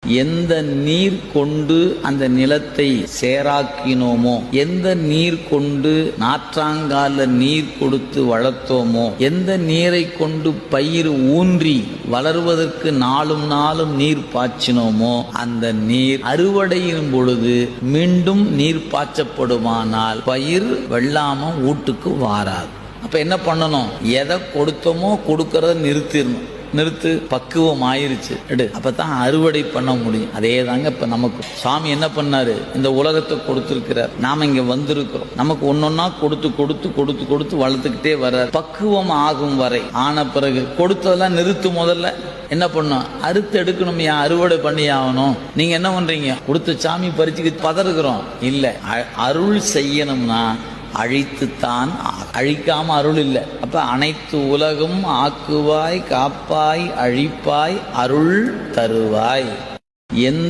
எந்த நீர் கொண்டு அந்த நிலத்தை சேராக்கினோமோ, எந்த நீர் கொண்டு நாற்றாங்கால நீர் கொடுத்து வளர்த்தோமோ, எந்த நீரை கொண்டு பயிர் ஊன்றி வளர்வதற்கு நாளும் நாளும் நீர் பாய்ச்சினோமோ, அந்த நீர் அறுவடையின் பொழுது மீண்டும் நீர் பாய்ச்சப்படுமானால் பயிர் வெள்ளாம வீட்டுக்கு வாராது. அப்ப என்ன பண்ணணும்? எதை கொடுத்தோமோ கொடுக்கறத நிறுத்து, பக்குவம் ஆயிருச்சு அப்பதான் அறுவடை பண்ண முடியும். அதே தாங்க இப்ப நமக்கு சுவாமி என்ன பண்ணாரு, இந்த உலகத்தை கொடுத்திருக்கிறார், நாம இங்க வந்திருக்கிறோம், நமக்கு ஒன்னொன்னா கொடுத்து கொடுத்து கொடுத்து கொடுத்து வளர்த்துக்கிட்டே வர்றார். பக்குவம் ஆகும் வரை ஆன பிறகு கொடுத்ததெல்லாம் நிறுத்து. முதல்ல என்ன பண்ணும்? அறுத்து எடுக்கணும், அறுவடை பண்ணி ஆகணும். நீங்க என்ன பண்றீங்க? கொடுத்த சாமி பறிச்சுக்கு பதறுகிறோம் இல்ல. அருள் செய்யணும்னா அழித்துத்தான், அழிக்காம அருள் இல்லை. அப்ப அனைத்து உலகம் ஆக்குவாய், காப்பாய், அழிப்பாய், அருள் தருவாய். எந்த